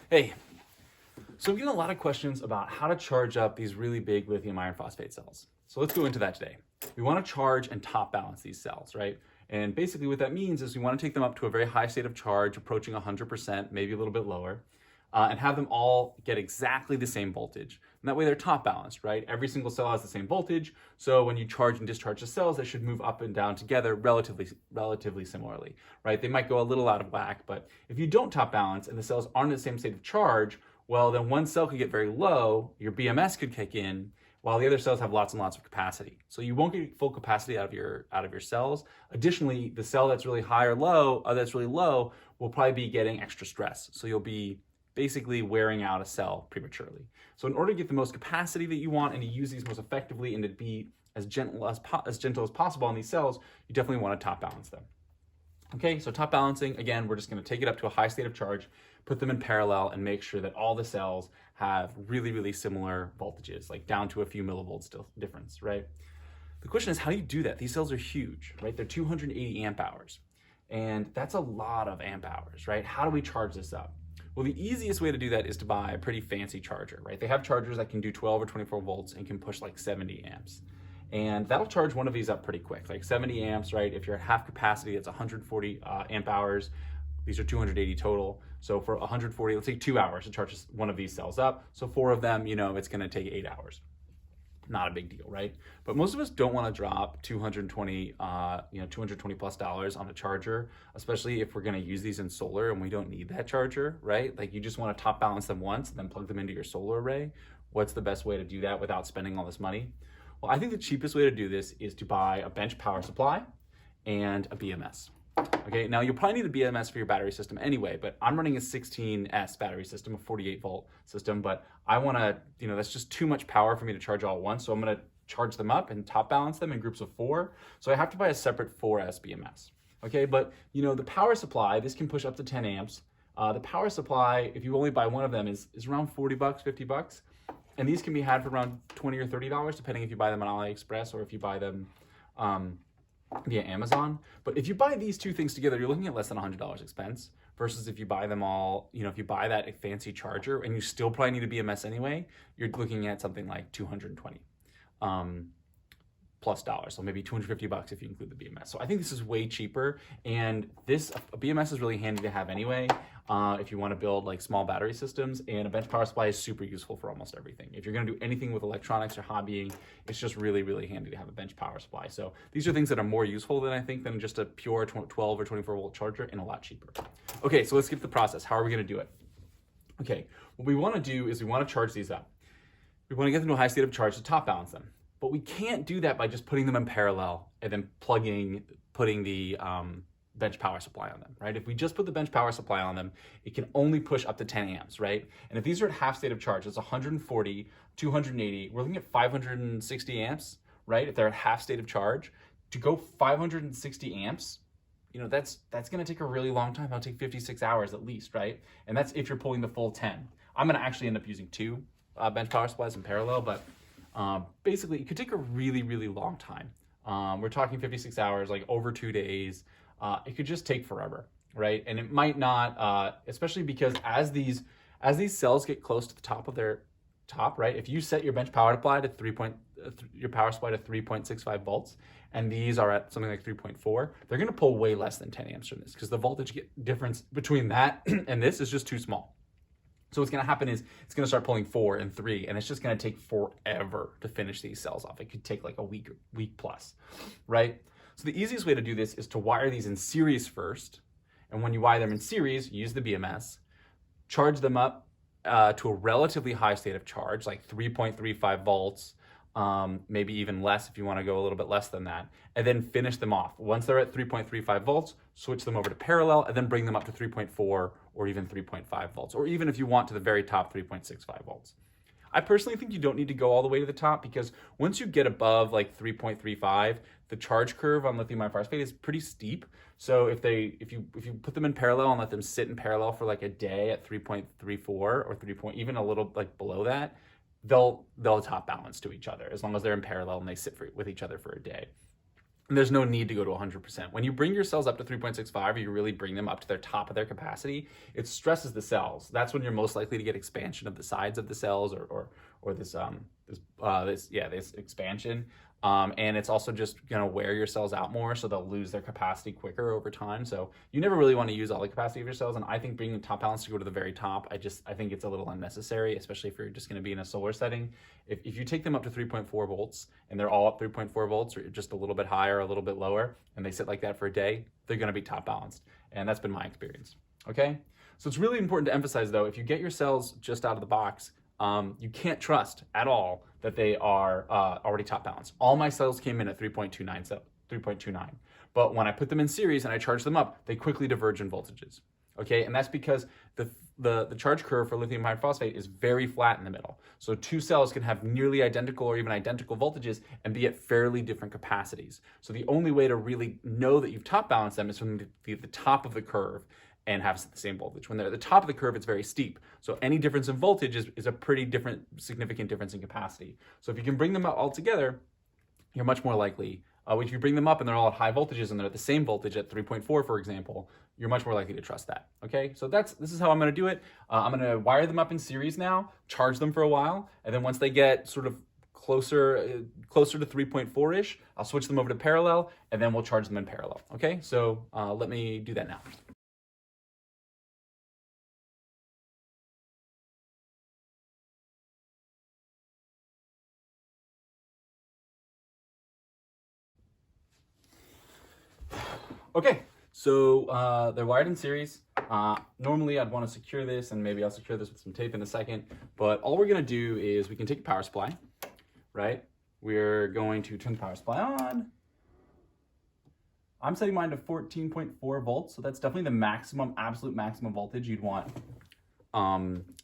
Hey, so I'm getting a lot of questions about how to charge up these really big lithium iron phosphate cells. So let's go into that today. We want to charge and top balance these cells, right? And basically what that means is we want to take them up to a very high state of charge, approaching 100%, maybe a little bit lower, and have them all get exactly the same voltage. And that way they're top balanced, right? Every single cell has the same voltage, so when you charge and discharge the cells, they should move up and down together relatively similarly, right? They might go a little out of whack, but if you don't top balance and the cells aren't in the same state of charge, well, then one cell could get very low, your BMS could kick in, while the other cells have lots and lots of capacity. So you won't get full capacity out of your cells. Additionally, the cell that's really high or low, that's really low, will probably be getting extra stress. So you'll be basically wearing out a cell prematurely. So in order to get the most capacity that you want and to use these most effectively and to be as gentle as possible on these cells, you definitely want to top balance them. Okay, so top balancing, again, we're just going to take it up to a high state of charge, put them in parallel, and make sure that all the cells have really similar voltages, like down to a few millivolts difference, right? The question is, how do you do that? These cells are huge, right? They're 280 amp hours, and that's a lot of amp hours, right? How do we charge this up? Well, the easiest way to do that is to buy a pretty fancy charger, right? They have chargers that can do 12 or 24 volts and can push like 70 amps. And that'll charge one of these up pretty quick, like 70 amps, right? If you're at half capacity, it's 140 amp hours. These are 280 total. So for 140, let's say 2 hours to charge one of these cells up. So 4 of them, it's gonna take 8 hours. Not a big deal, right? But most of us don't want to drop 220 plus dollars on a charger, especially if we're going to use these in solar and we don't need that charger, right? Like you just want to top balance them once and then plug them into your solar array. What's the best way to do that without spending all this money? Well, I think the cheapest way to do this is to buy a bench power supply and a BMS. Okay, now you'll probably need a BMS for your battery system anyway, but I'm running a 16S battery system, a 48 volt system, but I wanna, that's just too much power for me to charge all at once, so I'm gonna charge them up and top balance them in groups of 4, so I have to buy a separate 4S BMS. Okay, but the power supply, this can push up to 10 amps. The power supply, if you only buy one of them, is around 40 bucks, 50 bucks, and these can be had for around 20 or $30, depending if you buy them on AliExpress or if you buy them via Amazon. But if you buy these two things together, you're looking at less than $100 expense versus if you buy them all, if you buy that fancy charger and you still probably need a BMS anyway, you're looking at something like 220 plus dollars. So maybe 250 bucks if you include the BMS. So I think this is way cheaper, and a BMS is really handy to have anyway if you want to build like small battery systems, and a bench power supply is super useful for almost everything. If you're going to do anything with electronics or hobbying, it's just really handy to have a bench power supply. So these are things that are more useful than just a pure 12 or 24 volt charger, and a lot cheaper. Okay, so let's get to the process. How are we going to do it? Okay, what we want to do is we want to charge these up. We want to get them to a high state of charge to top balance them. But we can't do that by just putting them in parallel and then putting the bench power supply on them, right? If we just put the bench power supply on them, it can only push up to 10 amps, right? And if these are at half state of charge, it's 140, 280, we're looking at 560 amps, right? If they're at half state of charge, to go 560 amps, that's gonna take a really long time. It'll take 56 hours at least, right? And that's if you're pulling the full 10. I'm gonna actually end up using 2 bench power supplies in parallel, but basically it could take a really long time. We're talking 56 hours, like over 2 days. It could just take forever, right? And it might not, especially because as these cells get close to the top of their top, right? If you set your bench power supply to 3.65 volts, and these are at something like 3.4, they're gonna pull way less than 10 amps from this because the voltage difference between that and this is just too small. So what's gonna happen is it's gonna start pulling 4 and 3, and it's just gonna take forever to finish these cells off. It could take like a week plus, right? So the easiest way to do this is to wire these in series first. And when you wire them in series, use the BMS, charge them up to a relatively high state of charge, like 3.35 volts, maybe even less if you wanna go a little bit less than that, and then finish them off. Once they're at 3.35 volts, switch them over to parallel, and then bring them up to 3.4 or even 3.5 volts, or even if you want to the very top, 3.65 volts. I personally think you don't need to go all the way to the top, because once you get above like 3.35, the charge curve on lithium iron phosphate is pretty steep. So if you put them in parallel and let them sit in parallel for like a day at 3.34 or even a little like below that, they'll top balance to each other as long as they're in parallel and they sit with each other for a day. And there's no need to go to 100%. When you bring your cells up to 3.65, or you really bring them up to their top of their capacity, it stresses the cells. That's when you're most likely to get expansion of the sides of the cells, or this expansion. And it's also just going to wear your cells out more, so they'll lose their capacity quicker over time. So you never really want to use all the capacity of your cells. And I think bringing top balance to go to the very top, I think it's a little unnecessary, especially if you're just going to be in a solar setting. If you take them up to 3.4 volts and they're all up 3.4 volts, or just a little bit higher, a little bit lower, and they sit like that for a day, they're going to be top balanced. And that's been my experience. Okay. So it's really important to emphasize, though, if you get your cells just out of the box, you can't trust at all that they are already top balanced. All my cells came in at 3.29. But when I put them in series and I charge them up, they quickly diverge in voltages. Okay, and that's because the charge curve for lithium iron phosphate is very flat in the middle. So two cells can have nearly identical or even identical voltages and be at fairly different capacities. So the only way to really know that you've top balanced them is from the top of the curve and have the same voltage. When they're at the top of the curve, it's very steep. So any difference in voltage is a pretty significant difference in capacity. So if you can bring them all together, you're much more likely, if you bring them up and they're all at high voltages and they're at the same voltage at 3.4, for example, you're much more likely to trust that. Okay, so this is how I'm gonna do it. I'm gonna wire them up in series now, charge them for a while, and then once they get sort of closer to 3.4-ish, I'll switch them over to parallel, and then we'll charge them in parallel. Okay, so let me do that now. Okay, so they're wired in series. Normally I'd want to secure this, and maybe I'll secure this with some tape in a second, but all we're gonna do is we can take a power supply, right? We're going to turn the power supply on. I'm setting mine to 14.4 volts, so that's definitely the absolute maximum voltage you'd want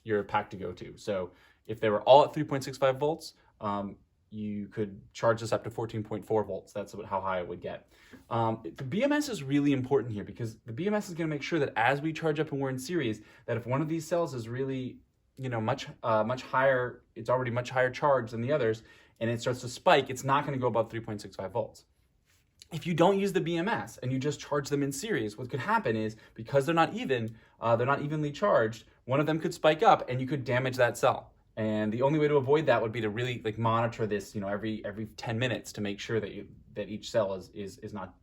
your pack to go to. So if they were all at 3.65 volts, you could charge this up to 14.4 volts. That's how high it would get. The BMS is really important here, because the BMS is going to make sure that as we charge up and we're in series, that if one of these cells is really, much higher, it's already much higher charge than the others, and it starts to spike, it's not going to go above 3.65 volts. If you don't use the BMS and you just charge them in series, what could happen is, because they're not evenly charged, one of them could spike up and you could damage that cell. And the only way to avoid that would be to really monitor this, every 10 minutes to make sure that each cell is not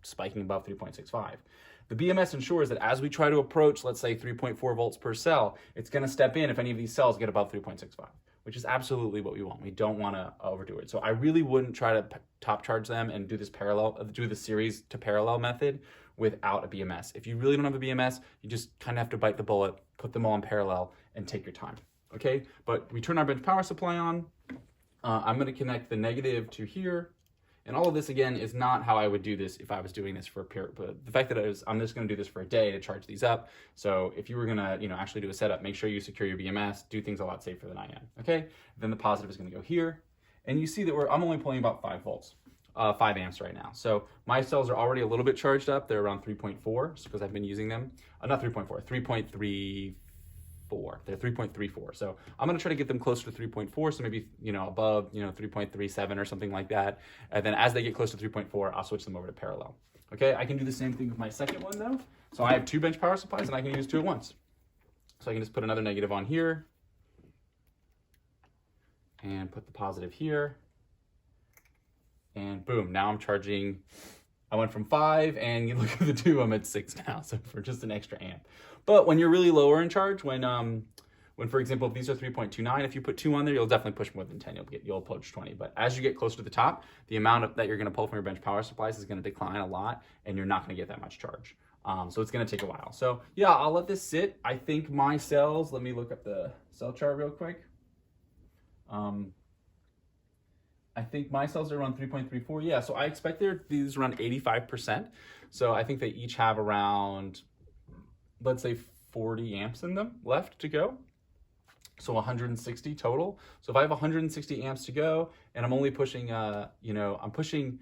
spiking above 3.65. The BMS ensures that as we try to approach, let's say 3.4 volts per cell, it's going to step in if any of these cells get above 3.65, which is absolutely what we want. We don't want to overdo it. So I really wouldn't try to top charge them and do the series to parallel method without a BMS. If you really don't have a BMS, you just kind of have to bite the bullet, put them all in parallel, and take your time. Okay, but we turn our bench power supply on. I'm going to connect the negative to here. And all of this, again, is not how I would do this if I was doing this for a period. But the fact that I'm just going to do this for a day to charge these up. So if you were going to, actually do a setup, make sure you secure your BMS, do things a lot safer than I am. Okay, then the positive is going to go here. And you see that I'm only pulling about 5 volts. 5 amps right now. So my cells are already a little bit charged up. They're around 3.4 because I've been using them. Not 3.4, 3.34. They're 3.34. So I'm going to try to get them closer to 3.4. So maybe, above, 3.37 or something like that. And then as they get close to 3.4, I'll switch them over to parallel. Okay, I can do the same thing with my second one though. So I have 2 bench power supplies and I can use 2 at once. So I can just put another negative on here and put the positive here. And boom, now I'm charging. I went from 5 and you look at the 2, I'm at 6 now. So for just an extra amp. But when you're really lower in charge, when for example, if these are 3.29, if you put 2 on there, you'll definitely push more than 10. You'll approach 20. But as you get closer to the top, the amount that you're going to pull from your bench power supplies is going to decline a lot, and you're not going to get that much charge. So it's going to take a while. So yeah, I'll let this sit. I think my cells, let me look up the cell chart real quick. I think my cells are around 3.34. Yeah, so I expect these around 85%. So I think they each have around, let's say, 40 amps in them left to go. So 160 total. So if I have 160 amps to go and I'm only pushing, I'm pushing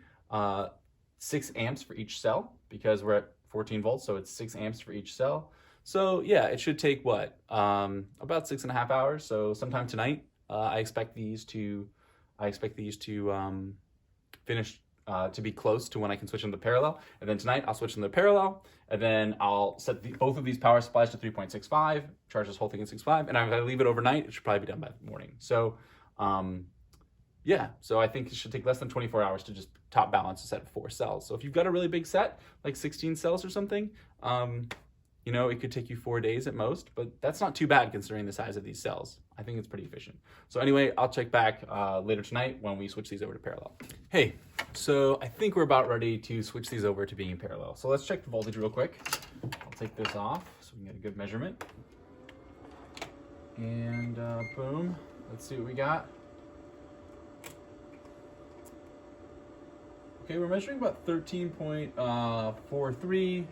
6 amps for each cell because we're at 14 volts. So it's 6 amps for each cell. So yeah, it should take what? About 6.5 hours. So sometime tonight, I expect these to finish to be close to when I can switch them to parallel. And then tonight I'll switch them to parallel, and then I'll set both of these power supplies to 3.65, charge this whole thing in 6.5, and if I leave it overnight, it should probably be done by the morning. So yeah, so I think it should take less than 24 hours to just top balance a set of 4 cells. So if you've got a really big set, like 16 cells or something, you know, it could take you 4 days at most, but that's not too bad considering the size of these cells. I think it's pretty efficient. So anyway, I'll check back later tonight when we switch these over to parallel. Hey, so I think we're about ready to switch these over to being parallel. So let's check the voltage real quick. I'll take this off so we can get a good measurement. And boom, let's see what we got. Okay, we're measuring about 13.43.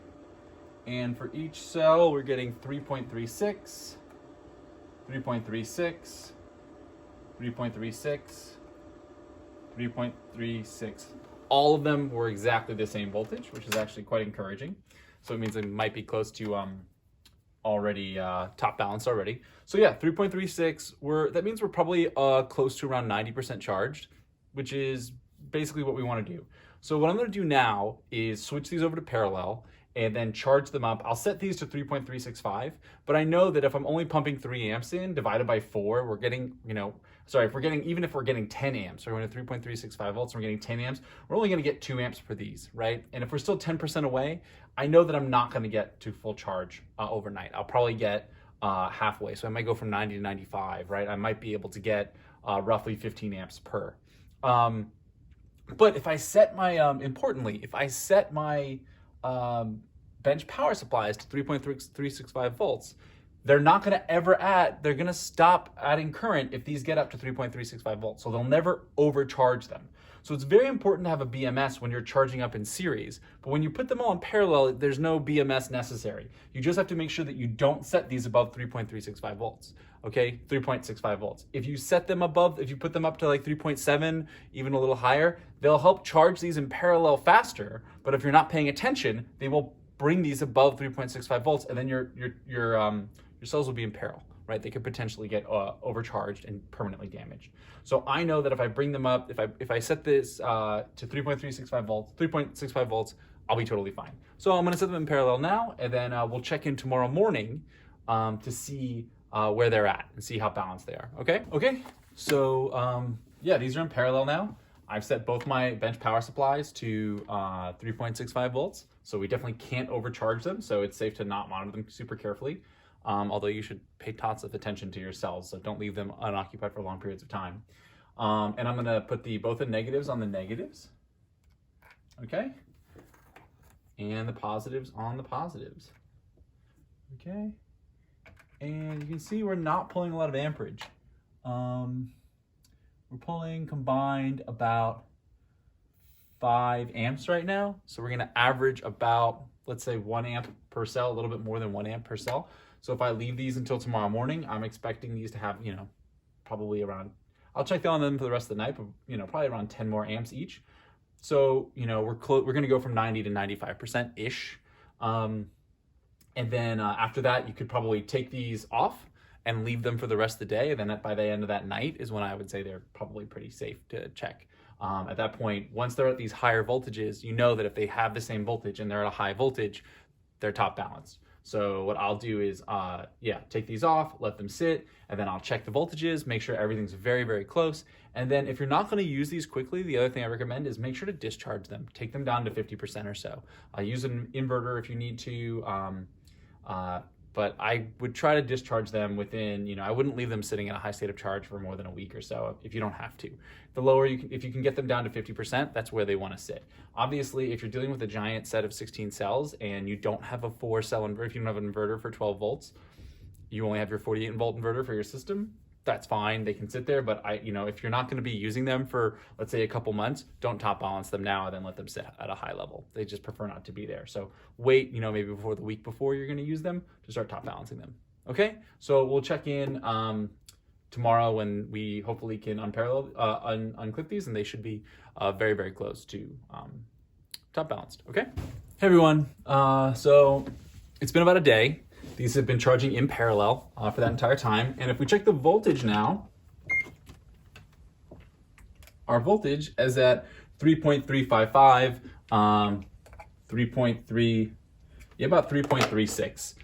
And for each cell, we're getting 3.36, 3.36, 3.36, 3.36. All of them were exactly the same voltage, which is actually quite encouraging. So it means it might be close to already top balanced already. So yeah, 3.36. That means we're probably close to around 90% charged, which is basically what we want to do. So what I'm going to do now is switch these over to parallel and then charge them up. I'll set these to 3.365, but I know that if I'm only pumping 3 amps in divided by 4, we're getting, even if we're getting 10 amps, so we're going to 3.365 volts, and we're getting 10 amps, we're only going to get 2 amps for these, right? And if we're still 10% away, I know that I'm not going to get to full charge overnight. I'll probably get halfway. So I might go from 90 to 95, right? I might be able to get roughly 15 amps per. But if I set my, importantly, if I set my bench power supplies to 3.365 volts, they're not going to ever they're going to stop adding current if these get up to 3.365 volts. So they'll never overcharge them. So it's very important to have a BMS when you're charging up in series. But when you put them all in parallel, there's no BMS necessary. You just have to make sure that you don't set these above 3.365 volts. Okay, 3.65 volts. If you set them above, if you put them up to like 3.7, even a little higher, they'll help charge these in parallel faster. But if you're not paying attention, they will bring these above 3.65 volts, and then your cells will be in peril, right? They could potentially get overcharged and permanently damaged. So I know that if I bring them up, if I set this to 3.65 volts, I'll be totally fine. So I'm going to set them in parallel now, and then we'll check in tomorrow morning to see where they're at and see how balanced they are. Okay. So yeah, these are in parallel now. I've set both my bench power supplies to 3.65 volts, so we definitely can't overcharge them, so it's safe to not monitor them super carefully, although you should pay tons of attention to your cells, so don't leave them unoccupied for long periods of time. And I'm going to put both the negatives on the negatives, okay, and the positives on the positives, okay, and you can see we're not pulling a lot of amperage. We're pulling combined about 5 amps right now. So we're going to average about, let's say, 1 amp per cell, a little bit more than 1 amp per cell. So if I leave these until tomorrow morning, I'm expecting these to have, probably around, I'll check on them for the rest of the night, but, probably around 10 more amps each. So, we're going to go from 90 to 95%-ish. And then after that, you could probably take these off and leave them for the rest of the day. And then by the end of that night is when I would say they're probably pretty safe to check. At that point, once they're at these higher voltages, you know that if they have the same voltage and they're at a high voltage, they're top balanced. So what I'll do is, take these off, let them sit, and then I'll check the voltages, make sure everything's very, very close. And then if you're not going to use these quickly, the other thing I recommend is make sure to discharge them. Take them down to 50% or so. Use an inverter if you need to. But I would try to discharge them within, I wouldn't leave them sitting in a high state of charge for more than a week or so if you don't have to. The lower if you can get them down to 50%, that's where they want to sit. Obviously, if you're dealing with a giant set of 16 cells and you don't have a 4-cell inverter, if you don't have an inverter for 12 volts, you only have your 48 volt inverter for your system, that's fine. They can sit there, but if you're not going to be using them for, let's say, a couple months, don't top balance them now and then let them sit at a high level. They just prefer not to be there. So wait, maybe before the week before you're going to use them to start top balancing them. Okay, so we'll check in tomorrow when we hopefully can unclip these, and they should be very, very close to top balanced. Okay. Hey everyone. So it's been about a day. These have been charging in parallel for that entire time. And if we check the voltage now, our voltage is at 3.355, 3.3, yeah, about 3.36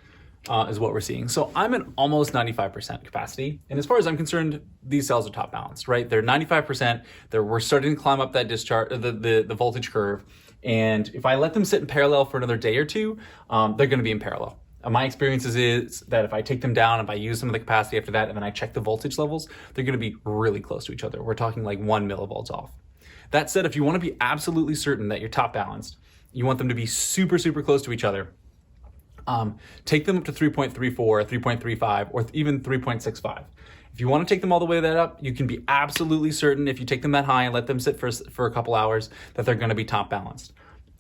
is what we're seeing. So I'm at almost 95% capacity. And as far as I'm concerned, these cells are top balanced, right? They're 95%. We're starting to climb up that discharge, the voltage curve. And if I let them sit in parallel for another day or two, they're going to be in parallel. My experience is that if I take them down, if I use some of the capacity after that, and then I check the voltage levels, they're going to be really close to each other. We're talking like 1 millivolts off. That said, if you want to be absolutely certain that you're top balanced, you want them to be super, super close to each other, take them up to 3.34, 3.35, or even 3.65. If you want to take them all the way that up, you can be absolutely certain if you take them that high and let them sit for a couple hours that they're going to be top balanced.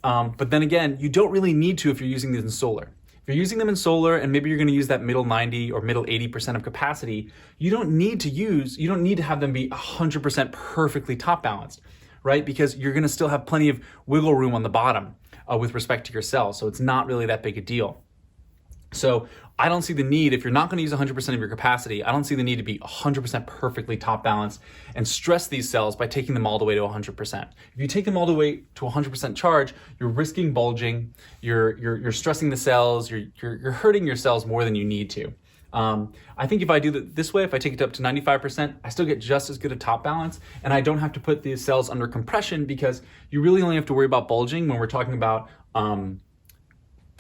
But then again, you don't really need to if you're using these in solar. If you're using them in solar and maybe you're going to use that middle 90 or middle 80% of capacity, you don't need to have them be 100% perfectly top balanced, right? Because you're going to still have plenty of wiggle room on the bottom with respect to your cells. So it's not really that big a deal. So I don't see the need, if you're not going to use 100% of your capacity, I don't see the need to be 100% perfectly top balanced and stress these cells by taking them all the way to 100%. If you take them all the way to 100% charge, you're risking bulging, you're stressing the cells, you're hurting your cells more than you need to. I think if I do it this way, if I take it up to 95%, I still get just as good a top balance, and I don't have to put these cells under compression because you really only have to worry about bulging when we're talking about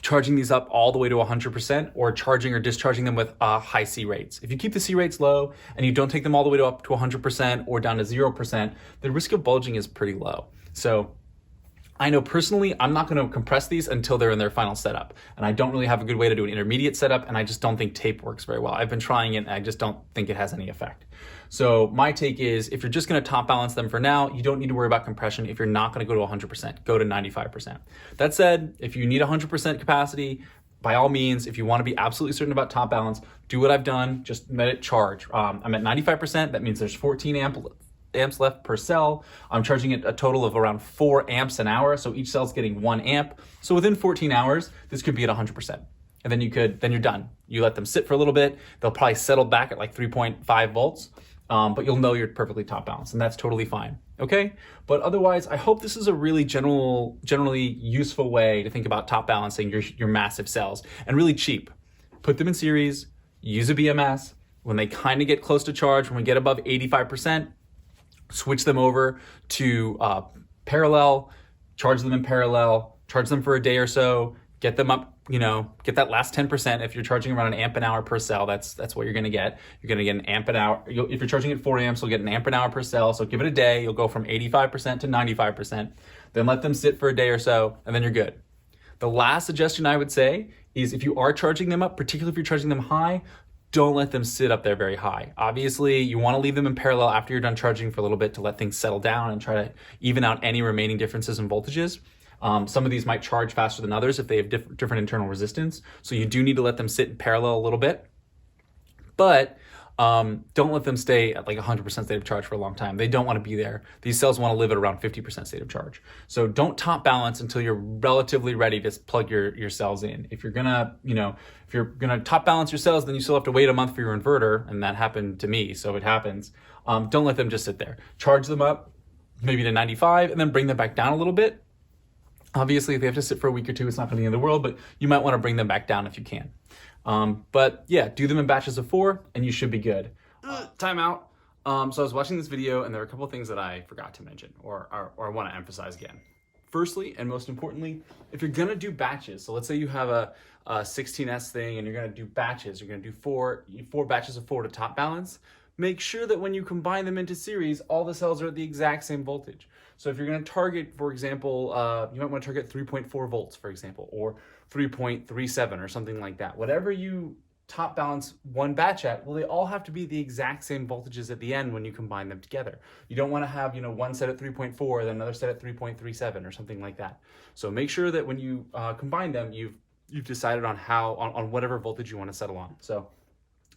charging these up all the way to 100% or charging or discharging them with high C rates. If you keep the C rates low and you don't take them all the way up to 100% or down to 0%, the risk of bulging is pretty low. So I know personally, I'm not going to compress these until they're in their final setup. And I don't really have a good way to do an intermediate setup, and I just don't think tape works very well. I've been trying it, and I just don't think it has any effect. So my take is, if you're just going to top balance them for now, you don't need to worry about compression. If you're not going to go to 100%, go to 95%. That said, if you need 100% capacity, by all means, if you want to be absolutely certain about top balance, do what I've done, just let it charge. I'm at 95%, that means there's 14 amps left per cell. I'm charging it a total of around 4 amps an hour, so each cell's getting 1 amp. So within 14 hours, this could be at 100%. And then you're done. You let them sit for a little bit. They'll probably settle back at like 3.5 volts, but you'll know you're perfectly top balanced, and that's totally fine, okay? But otherwise, I hope this is a really generally useful way to think about top balancing your massive cells, and really cheap. Put them in series, use a BMS. When they kind of get close to charge, when we get above 85%, switch them over to parallel, charge them in parallel, charge them for a day or so, get them up, get that last 10%. If you're charging around 1 amp an hour per cell, that's what you're gonna get. You're gonna get 1 amp an hour. If you're charging at 4 amps, you'll get 1 amp an hour per cell. So give it a day, you'll go from 85% to 95%. Then let them sit for a day or so, and then you're good. The last suggestion I would say is, if you are charging them up, particularly if you're charging them high, don't let them sit up there very high. Obviously, you want to leave them in parallel after you're done charging for a little bit to let things settle down and try to even out any remaining differences in voltages. Some of these might charge faster than others if they have different internal resistance. So you do need to let them sit in parallel a little bit. But don't let them stay at like 100% state of charge for a long time. They don't want to be there. These cells want to live at around 50% state of charge. So don't top balance until you're relatively ready to plug your cells in. If you're gonna top balance your cells, then you still have to wait a month for your inverter, and that happened to me, so it happens. Don't let them just sit there. Charge them up maybe to 95 and then bring them back down a little bit. Obviously, if they have to sit for a week or two, it's not going to be the end of the world, but you might want to bring them back down if you can. But yeah, do them in batches of 4 and you should be good. Time out. So I was watching this video and there were a couple of things that I forgot to mention or want to emphasize again. Firstly, and most importantly, if you're going to do batches, so let's say you have a 16S thing and you're going to do batches, you're going to do four batches of 4 to top balance, make sure that when you combine them into series, all the cells are at the exact same voltage. So if you're going to target, for example, you might want to target 3.4 volts, for example, or 3.37 or something like that. Whatever you top balance one batch at, well, they all have to be the exact same voltages at the end when you combine them together. You don't want to have, one set at 3.4, then another set at 3.37 or something like that. So make sure that when you combine them, you've decided on on whatever voltage you want to settle on. So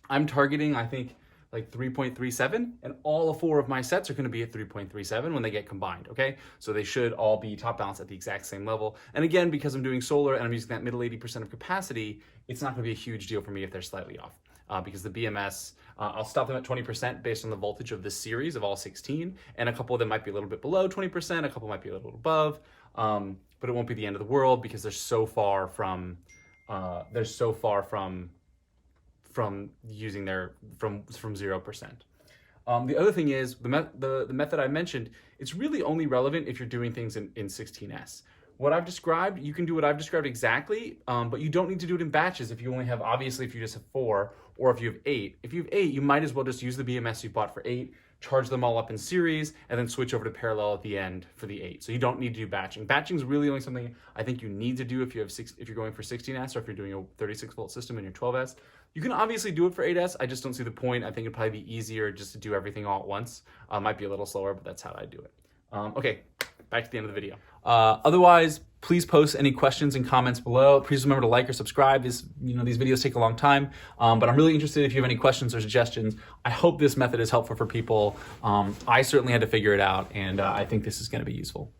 I'm targeting, I think, like 3.37, and all 4 of my sets are going to be at 3.37 when they get combined, okay? So they should all be top balanced at the exact same level. And again, because I'm doing solar and I'm using that middle 80% of capacity, it's not going to be a huge deal for me if they're slightly off. because the BMS, I'll stop them at 20% based on the voltage of the series of all 16, and a couple of them might be a little bit below 20%, a couple might be a little above, but it won't be the end of the world because they're so far from using from 0%. The other thing is the method I mentioned, it's really only relevant if you're doing things in 16S. What I've described, you can do what I've described exactly, but you don't need to do it in batches if you only have, obviously, if you just have 4 or if you have 8. If you have 8, you might as well just use the BMS you bought for 8, charge them all up in series, and then switch over to parallel at the end for the 8. So you don't need to do batching. Batching is really only something I think you need to do if you're going for 16S or if you're doing a 36 volt system in your 12S. You can obviously do it for 8S. I just don't see the point. I think it'd probably be easier just to do everything all at once. Might be a little slower, but that's how I do it. Okay, back to the end of the video. Otherwise, please post any questions and comments below. Please remember to like or subscribe. These videos take a long time, but I'm really interested if you have any questions or suggestions. I hope this method is helpful for people. I certainly had to figure it out, and I think this is going to be useful.